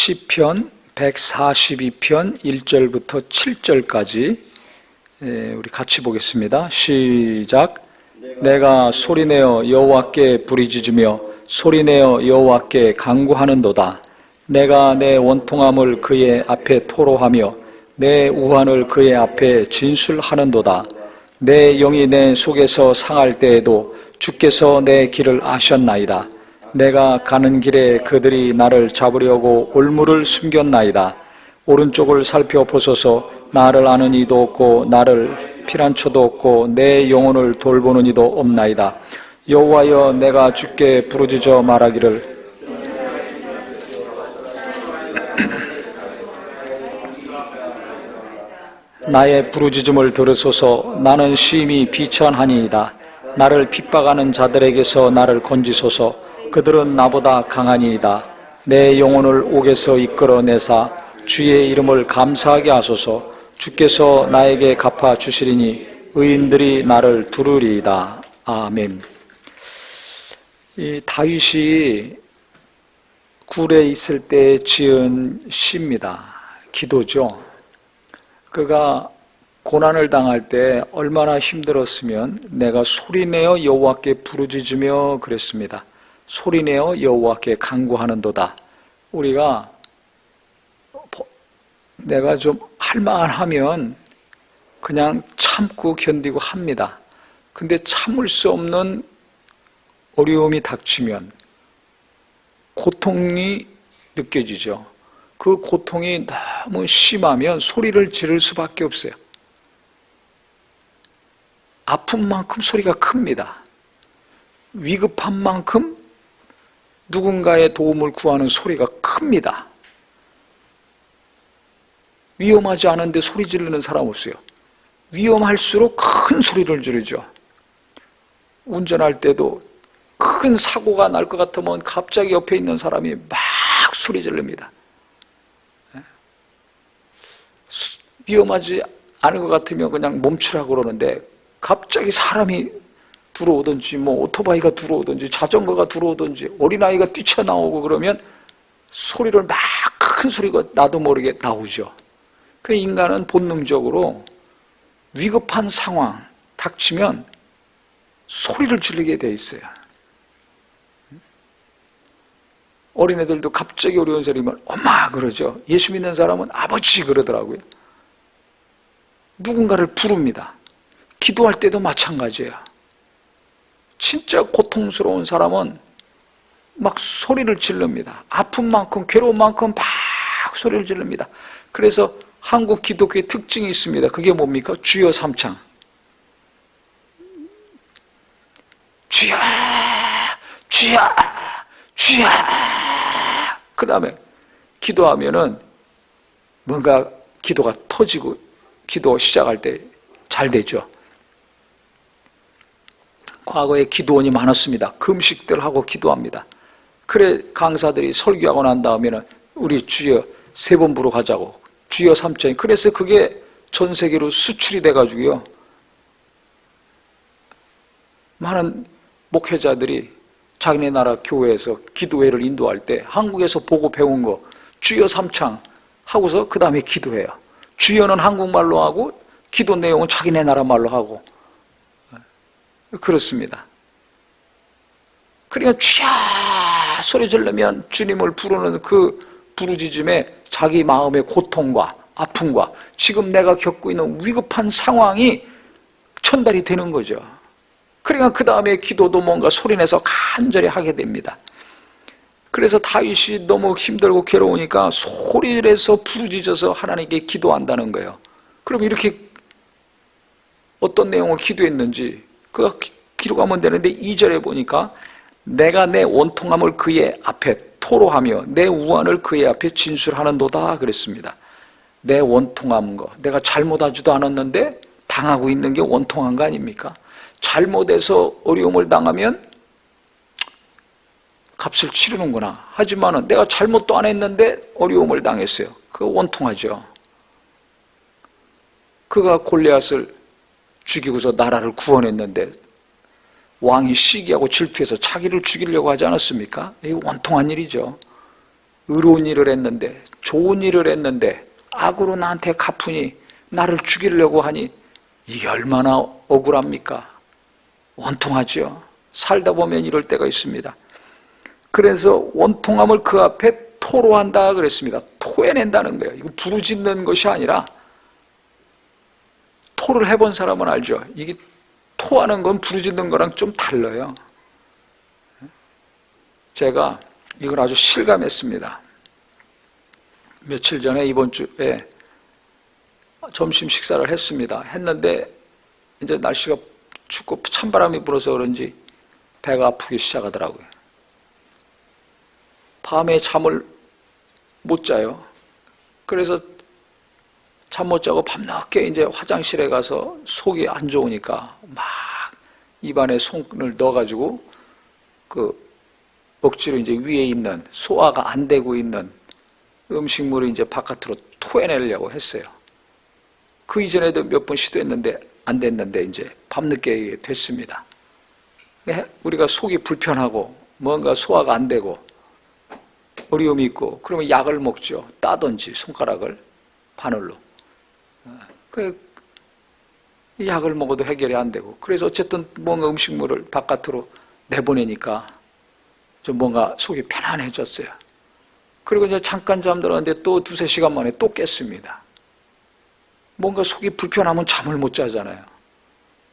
시편 142편 1절부터 7절까지 우리 같이 보겠습니다. 시작. 내가 소리내어 여호와께 부르짖으며 소리내어 여호와께 간구하는도다. 내가 내 원통함을 그의 앞에 토로하며 내 우환을 그의 앞에 진술하는도다. 내 영이 내 속에서 상할 때에도 주께서 내 길을 아셨나이다. 내가 가는 길에 그들이 나를 잡으려고 올무를 숨겼나이다. 오른쪽을 살펴보소서. 나를 아는 이도 없고 나를 피난처도 없고 내 영혼을 돌보는 이도 없나이다. 여호와여, 내가 주께 부르짖어 말하기를 나의 부르짖음을 들으소서. 나는 심히 비천하니이다. 나를 핍박하는 자들에게서 나를 건지소서. 그들은 나보다 강하니이다. 내 영혼을 옥에서 이끌어내사 주의 이름을 감사하게 하소서. 주께서 나에게 갚아 주시리니 의인들이 나를 두르리이다. 아멘. 이 다윗이 굴에 있을 때 지은 시입니다. 기도죠. 그가 고난을 당할 때 얼마나 힘들었으면 내가 소리내어 여호와께 부르짖으며 그랬습니다. 소리내어 여호와께 간구하는도다. 우리가 내가 좀 할만하면 그냥 참고 견디고 합니다. 근데 참을 수 없는 어려움이 닥치면 고통이 느껴지죠. 그 고통이 너무 심하면 소리를 지를 수밖에 없어요. 아픈 만큼 소리가 큽니다. 위급한 만큼 누군가의 도움을 구하는 소리가 큽니다. 위험하지 않은데 소리 지르는 사람 없어요. 위험할수록 큰 소리를 지르죠. 운전할 때도 큰 사고가 날 것 같으면 갑자기 옆에 있는 사람이 막 소리 지릅니다. 위험하지 않은 것 같으면 그냥 멈추라고 그러는데 갑자기 사람이 들어오든지 오토바이가 들어오든지 자전거가 들어오든지 어린아이가 뛰쳐나오고 그러면 소리를 막 큰 소리가 나도 모르게 나오죠. 그 인간은 본능적으로 위급한 상황 닥치면 소리를 지르게 돼 있어요. 어린애들도 갑자기 어려운 소리면 엄마 그러죠. 예수 믿는 사람은 아버지 그러더라고요. 누군가를 부릅니다. 기도할 때도 마찬가지예요. 진짜 고통스러운 사람은 막 소리를 지릅니다. 아픈 만큼 괴로운 만큼 막 소리를 지릅니다. 그래서 한국 기독교의 특징이 있습니다. 그게 뭡니까? 주여 삼창. 주여 주여 주여. 그 다음에 기도하면은 뭔가 기도가 터지고 기도 시작할 때 잘 되죠. 과거에 기도원이 많았습니다. 금식들 하고 기도합니다. 그래 강사들이 설교하고 난 다음에는 우리 주여 세 번 부르 가자고 주여 삼창. 그래서 그게 전 세계로 수출이 돼가지고요. 많은 목회자들이 자기네 나라 교회에서 기도회를 인도할 때 한국에서 보고 배운 거 주여 삼창 하고서 그 다음에 기도해요. 주여는 한국말로 하고 기도 내용은 자기네 나라 말로 하고 그렇습니다. 그러니까 주여 소리 지르면 주님을 부르는 그 부르짖음에 자기 마음의 고통과 아픔과 지금 내가 겪고 있는 위급한 상황이 전달이 되는 거죠. 그러니까 그 다음에 기도도 뭔가 소리내서 간절히 하게 됩니다. 그래서 다윗이 너무 힘들고 괴로우니까 소리를 내서 부르짖어서 하나님께 기도한다는 거예요. 그럼 이렇게 어떤 내용을 기도했는지 그가 기록하면 되는데 2절에 보니까 내가 내 원통함을 그의 앞에 토로하며 내 우환을 그의 앞에 진술하는도다 그랬습니다. 내 원통한 거, 내가 잘못하지도 않았는데 당하고 있는 게 원통한 거 아닙니까? 잘못해서 어려움을 당하면 값을 치르는구나. 하지만은 내가 잘못도 안 했는데 어려움을 당했어요. 그거 원통하죠. 그가 골리앗을 죽이고서 나라를 구원했는데 왕이 시기하고 질투해서 자기를 죽이려고 하지 않았습니까? 이게 원통한 일이죠. 의로운 일을 했는데, 좋은 일을 했는데 악으로 나한테 갚으니, 나를 죽이려고 하니, 이게 얼마나 억울합니까? 원통하죠. 살다 보면 이럴 때가 있습니다. 그래서 원통함을 그 앞에 토로한다 그랬습니다. 토해낸다는 거예요. 이거 부르짖는 것이 아니라, 토를 해본 사람은 알죠. 이게 토하는 건 부르짖는 거랑 좀 달라요. 제가 이걸 아주 실감했습니다. 며칠 전에 이번 주에 점심 식사를 했는데 이제 날씨가 춥고 찬바람이 불어서 그런지 배가 아프기 시작하더라고요. 밤에 잠을 못 자요. 그래서 잠 못 자고 밤늦게 이제 화장실에 가서 속이 안 좋으니까 막 입안에 손을 넣어가지고 그 억지로 이제 위에 있는 소화가 안 되고 있는 음식물을 이제 바깥으로 토해내려고 했어요. 그 이전에도 몇 번 시도했는데 안 됐는데 이제 밤늦게 됐습니다. 우리가 속이 불편하고 뭔가 소화가 안 되고 어려움이 있고 그러면 약을 먹죠. 따든지 손가락을 바늘로. 그 약을 먹어도 해결이 안 되고, 그래서 어쨌든 뭔가 음식물을 바깥으로 내보내니까 좀 뭔가 속이 편안해졌어요. 그리고 이제 잠깐 잠들었는데 또 두세 시간 만에 또 깼습니다. 뭔가 속이 불편하면 잠을 못 자잖아요.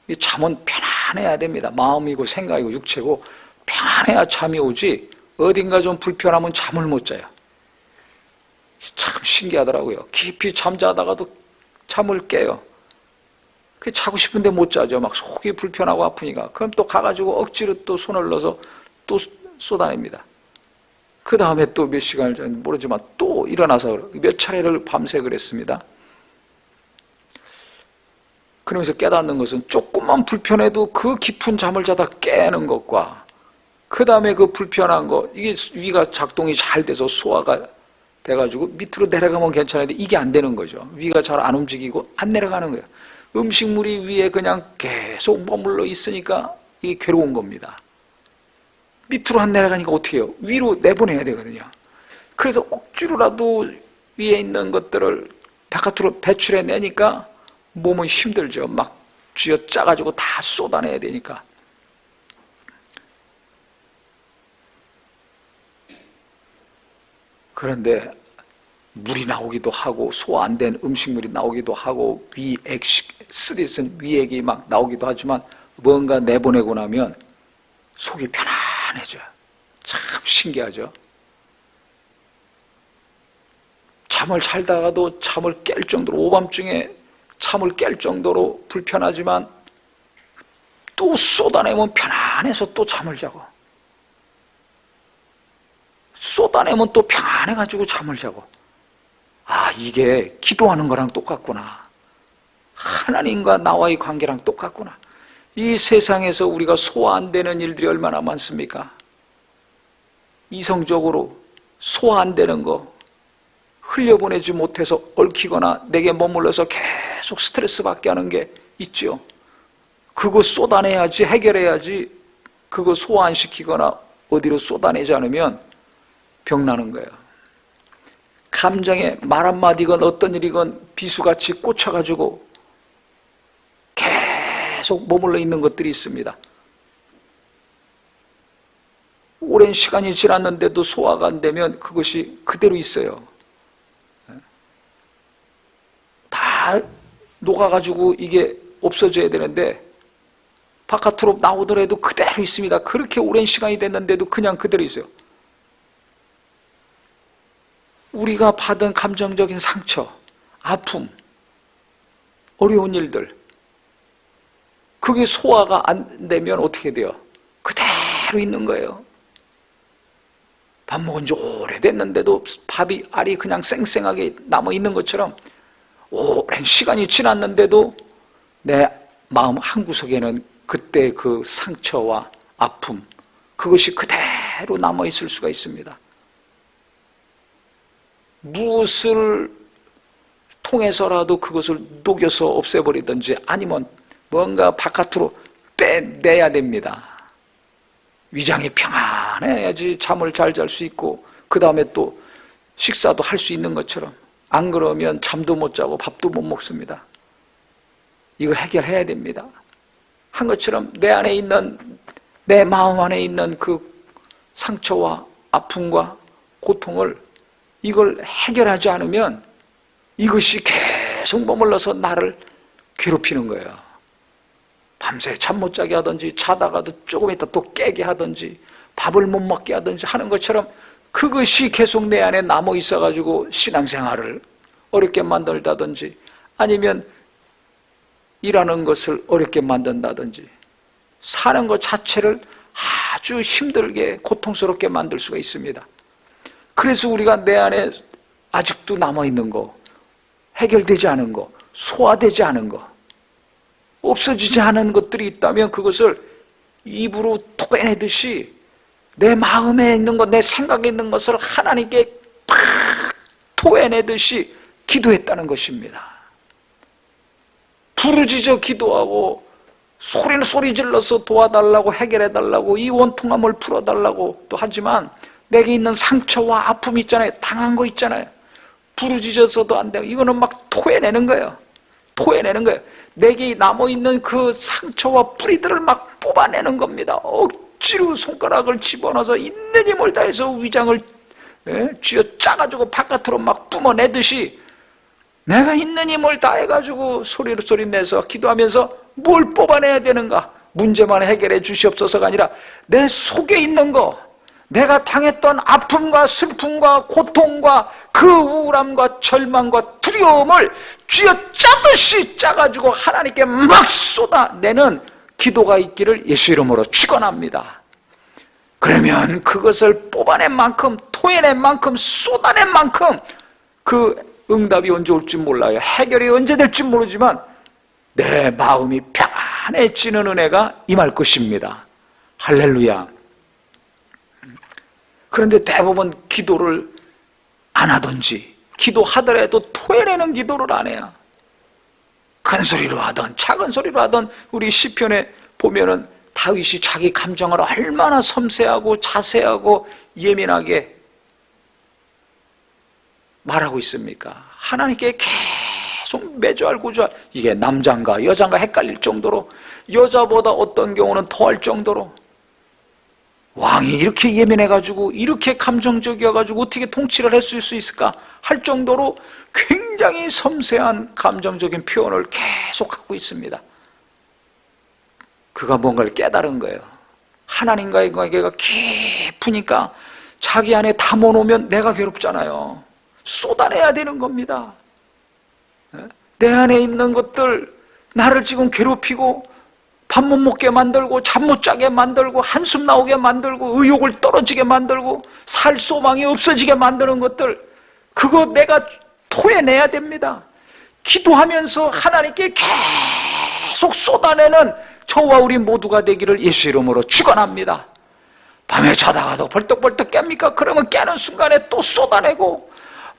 이 잠은 편안해야 됩니다. 마음이고 생각이고 육체고 편안해야 잠이 오지, 어딘가 좀 불편하면 잠을 못 자요. 참 신기하더라고요. 깊이 잠자다가도 잠을 깨요. 그 자고 싶은데 못 자죠. 막 속이 불편하고 아프니까. 그럼 또 가가지고 억지로 또 손을 넣어서 또 쏟아냅니다. 그 다음에 또 몇 시간을 전 모르지만 또 일어나서 몇 차례를 밤새 그랬습니다. 그러면서 깨닫는 것은 조금만 불편해도 그 깊은 잠을 자다 깨는 것과, 그 다음에 그 불편한 거, 이게 위가 작동이 잘 돼서 소화가 돼가지고 밑으로 내려가면 괜찮은데 이게 안 되는 거죠. 위가 잘 안 움직이고 안 내려가는 거예요. 음식물이 위에 그냥 계속 머물러 있으니까 이게 괴로운 겁니다. 밑으로 안 내려가니까 어떻게 해요? 위로 내보내야 되거든요. 그래서 억지로라도 위에 있는 것들을 바깥으로 배출해 내니까 몸은 힘들죠. 막 쥐어짜가지고 다 쏟아내야 되니까. 그런데 물이 나오기도 하고 소화 안 된 음식물이 나오기도 하고 위액, 쓰디쓴 위액이 막 나오기도 하지만 뭔가 내보내고 나면 속이 편안해져요. 참 신기하죠. 잠을 잘다가도 잠을 깰 정도로, 오밤중에 잠을 깰 정도로 불편하지만 또 쏟아내면 편안해서 또 잠을 자고, 쏟아내면 또 편안해가지고 잠을 자고. 아, 이게 기도하는 거랑 똑같구나. 하나님과 나와의 관계랑 똑같구나. 이 세상에서 우리가 소화 안 되는 일들이 얼마나 많습니까? 이성적으로 소화 안 되는 거, 흘려보내지 못해서 얽히거나 내게 머물러서 계속 스트레스 받게 하는 게 있죠. 그거 쏟아내야지, 해결해야지. 그거 소화 안 시키거나 어디로 쏟아내지 않으면 병나는 거예요. 감정에 말 한마디건 어떤 일이건 비수같이 꽂혀가지고 계속 머물러 있는 것들이 있습니다. 오랜 시간이 지났는데도 소화가 안 되면 그것이 그대로 있어요. 다 녹아가지고 이게 없어져야 되는데 바깥으로 나오더라도 그대로 있습니다. 그렇게 오랜 시간이 됐는데도 그냥 그대로 있어요. 우리가 받은 감정적인 상처, 아픔, 어려운 일들, 그게 소화가 안 되면 어떻게 돼요? 그대로 있는 거예요. 밥 먹은 지 오래됐는데도 밥이 알이 그냥 쌩쌩하게 남아있는 것처럼 오랜 시간이 지났는데도 내 마음 한구석에는 그때 그 상처와 아픔, 그것이 그대로 남아있을 수가 있습니다. 무엇을 통해서라도 그것을 녹여서 없애버리든지 아니면 뭔가 바깥으로 빼내야 됩니다. 위장이 평안해야지 잠을 잘 잘 수 있고, 그 다음에 또 식사도 할 수 있는 것처럼, 안 그러면 잠도 못 자고 밥도 못 먹습니다. 이거 해결해야 됩니다. 한 것처럼 내 안에 있는, 내 마음 안에 있는 그 상처와 아픔과 고통을, 이걸 해결하지 않으면 이것이 계속 머물러서 나를 괴롭히는 거예요. 밤새 잠 못 자게 하든지, 자다가도 조금 있다 또 깨게 하든지, 밥을 못 먹게 하든지 하는 것처럼 그것이 계속 내 안에 남아 있어가지고 신앙생활을 어렵게 만들다든지, 아니면 일하는 것을 어렵게 만든다든지, 사는 것 자체를 아주 힘들게 고통스럽게 만들 수가 있습니다. 그래서 우리가 내 안에 아직도 남아있는 거, 해결되지 않은 거, 소화되지 않은 거, 없어지지 않은 것들이 있다면 그것을 입으로 토해내듯이 내 마음에 있는 것, 내 생각에 있는 것을 하나님께 팍 토해내듯이 기도했다는 것입니다. 부르짖어 기도하고 소리 질러서 도와달라고, 해결해달라고, 이 원통함을 풀어달라고 또 하지만, 내게 있는 상처와 아픔이 있잖아요. 당한 거 있잖아요. 부르짖어서도 안 되고, 이거는 막 토해내는 거예요. 토해내는 거예요. 내게 남아있는 그 상처와 뿌리들을 막 뽑아내는 겁니다. 억지로 손가락을 집어넣어서 있는 힘을 다해서 위장을 쥐어 짜가지고 바깥으로 막 뿜어내듯이, 내가 있는 힘을 다해가지고 소리 내서 기도하면서 뭘 뽑아내야 되는가? 문제만 해결해 주시옵소서가 아니라 내 속에 있는 거, 내가 당했던 아픔과 슬픔과 고통과 그 우울함과 절망과 두려움을 쥐어 짜듯이 짜가지고 하나님께 막 쏟아내는 기도가 있기를 예수 이름으로 축원합니다. 그러면 그것을 뽑아낸 만큼, 토해낸 만큼, 쏟아낸 만큼 그 응답이 언제 올지 몰라요. 해결이 언제 될지 모르지만 내 마음이 평안해지는 은혜가 임할 것입니다. 할렐루야. 그런데 대부분 기도를 안 하든지, 기도하더라도 토해내는 기도를 안 해요. 큰 소리로 하든 작은 소리로 하든, 우리 시편에 보면은 다윗이 자기 감정을 얼마나 섬세하고 자세하고 예민하게 말하고 있습니까? 하나님께 계속 매주알 구주알, 이게 남자인가 여자인가 헷갈릴 정도로, 여자보다 어떤 경우는 더할 정도로, 왕이 이렇게 예민해가지고 이렇게 감정적이어가지고 어떻게 통치를 했을 수 있을까 할 정도로 굉장히 섬세한 감정적인 표현을 계속하고 있습니다. 그가 뭔가를 깨달은 거예요. 하나님과의 관계가 깊으니까 자기 안에 담아놓으면 내가 괴롭잖아요. 쏟아내야 되는 겁니다. 내 안에 있는 것들, 나를 지금 괴롭히고 밥 못 먹게 만들고 잠 못 자게 만들고 한숨 나오게 만들고 의욕을 떨어지게 만들고 살 소망이 없어지게 만드는 것들, 그거 내가 토해내야 됩니다. 기도하면서 하나님께 계속 쏟아내는 저와 우리 모두가 되기를 예수 이름으로 축원합니다. 밤에 자다가도 벌떡벌떡 깹니까? 그러면 깨는 순간에 또 쏟아내고,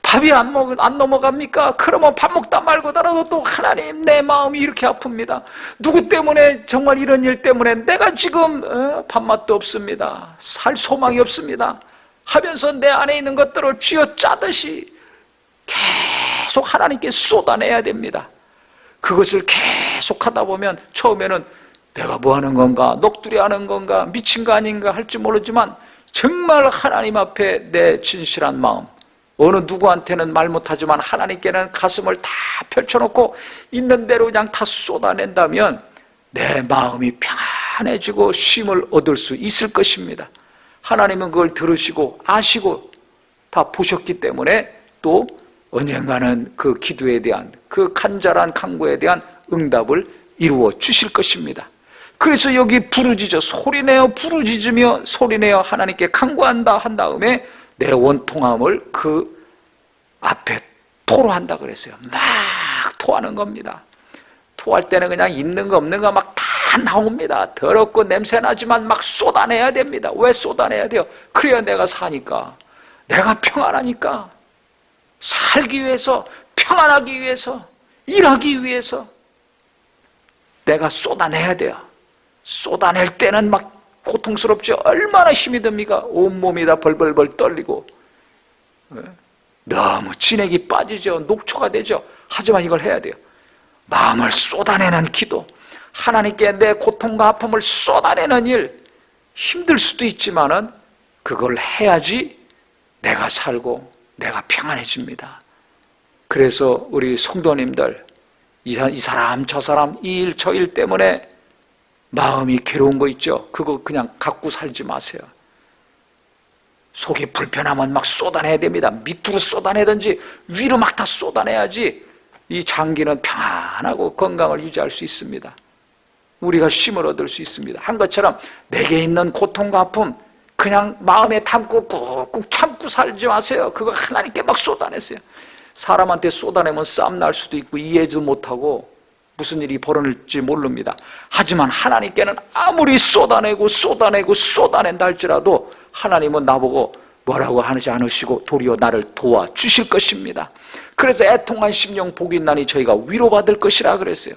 밥이 안 넘어갑니까? 그러면 밥 먹다 말고더라도 또 하나님, 내 마음이 이렇게 아픕니다. 누구 때문에, 정말 이런 일 때문에 내가 지금 밥맛도 없습니다. 살 소망이 없습니다. 하면서 내 안에 있는 것들을 쥐어 짜듯이 계속 하나님께 쏟아내야 됩니다. 그것을 계속 하다 보면 처음에는 내가 뭐 하는 건가, 넋두리 하는 건가, 미친 거 아닌가 할지 모르지만, 정말 하나님 앞에 내 진실한 마음, 어느 누구한테는 말 못하지만 하나님께는 가슴을 다 펼쳐놓고 있는 대로 그냥 다 쏟아낸다면 내 마음이 평안해지고 쉼을 얻을 수 있을 것입니다. 하나님은 그걸 들으시고 아시고 다 보셨기 때문에 또 언젠가는 그 기도에 대한, 그 간절한 간구에 대한 응답을 이루어 주실 것입니다. 그래서 여기 부르짖어, 소리내어 부르짖으며 소리내어 하나님께 간구한다 한 다음에 내 원통함을 그 앞에 토로한다 그랬어요. 막 토하는 겁니다. 토할 때는 그냥 있는 거 없는 거 막 다 나옵니다. 더럽고 냄새나지만 막 쏟아내야 됩니다. 왜 쏟아내야 돼요? 그래야 내가 사니까, 내가 평안하니까, 살기 위해서, 평안하기 위해서, 일하기 위해서 내가 쏟아내야 돼요. 쏟아낼 때는 막 고통스럽죠. 얼마나 힘이 듭니까? 온몸이 다 벌벌벌 떨리고, 너무 진액이 빠지죠. 녹초가 되죠. 하지만 이걸 해야 돼요. 마음을 쏟아내는 기도, 하나님께 내 고통과 아픔을 쏟아내는 일, 힘들 수도 있지만은 그걸 해야지 내가 살고 내가 평안해집니다. 그래서 우리 성도님들, 이 사람 저 사람 이 일 저 일 때문에 마음이 괴로운 거 있죠? 그거 그냥 갖고 살지 마세요. 속이 불편하면 막 쏟아내야 됩니다. 밑으로 쏟아내든지 위로 막 다 쏟아내야지 이 장기는 평안하고 건강을 유지할 수 있습니다. 우리가 쉼을 얻을 수 있습니다. 한 것처럼 내게 있는 고통과 아픔 그냥 마음에 담고 꾹꾹 참고 살지 마세요. 그거 하나님께 막 쏟아내세요. 사람한테 쏟아내면 싸움 날 수도 있고 이해도 못하고 무슨 일이 벌어질지 모릅니다. 하지만 하나님께는 아무리 쏟아낸다 할지라도 하나님은 나보고 뭐라고 하지 않으시고 도리어 나를 도와주실 것입니다. 그래서 애통한 심령 복이 있나니 저희가 위로받을 것이라 그랬어요.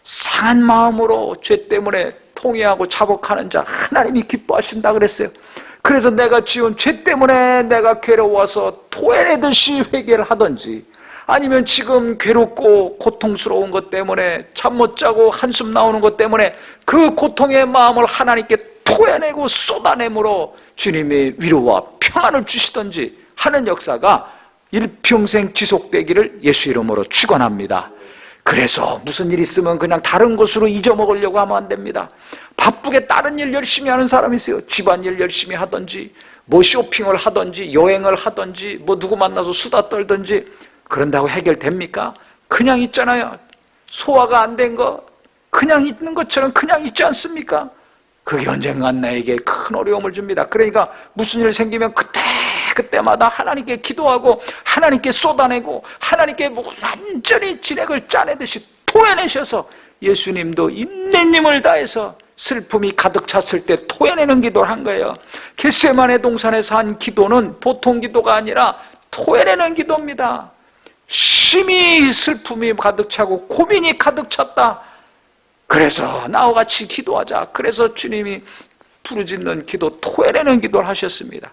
상한 마음으로 죄 때문에 통회하고 자복하는 자 하나님이 기뻐하신다 그랬어요. 그래서 내가 지은 죄 때문에 내가 괴로워서 토해내듯이 회개를 하든지, 아니면 지금 괴롭고 고통스러운 것 때문에 잠 못 자고 한숨 나오는 것 때문에 그 고통의 마음을 하나님께 토해내고 쏟아내므로 주님의 위로와 평안을 주시든지 하는 역사가 일평생 지속되기를 예수 이름으로 축원합니다. 그래서 무슨 일 있으면 그냥 다른 곳으로 잊어먹으려고 하면 안 됩니다. 바쁘게 다른 일 열심히 하는 사람이 있어요. 집안일 열심히 하든지 뭐 쇼핑을 하든지 여행을 하든지 뭐 누구 만나서 수다 떨든지. 그런다고 해결됩니까? 그냥 있잖아요. 소화가 안 된 거 그냥 있는 것처럼 그냥 있지 않습니까? 그게 언젠간 나에게 큰 어려움을 줍니다. 그러니까 무슨 일 생기면 그때마다 하나님께 기도하고 하나님께 쏟아내고 하나님께 완전히 진액을 짜내듯이 토해내셔서, 예수님도 인내님을 다해서 슬픔이 가득 찼을 때 토해내는 기도를 한 거예요. 겟세마네 동산에서 한 기도는 보통 기도가 아니라 토해내는 기도입니다. 심히 슬픔이 가득 차고 고민이 가득 찼다. 그래서 나와 같이 기도하자. 그래서 주님이 부르짖는 기도, 토해내는 기도를 하셨습니다.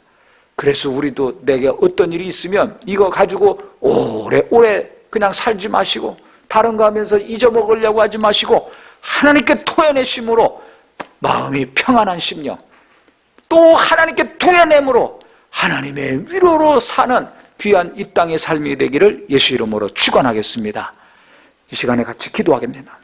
그래서 우리도 내게 어떤 일이 있으면 이거 가지고 오래 그냥 살지 마시고 다른 거 하면서 잊어먹으려고 하지 마시고 하나님께 토해내심으로 마음이 평안한 심령, 또 하나님께 토해내므로 하나님의 위로로 사는 귀한 이 땅의 삶이 되기를 예수 이름으로 축원하겠습니다. 이 시간에 같이 기도하겠습니다.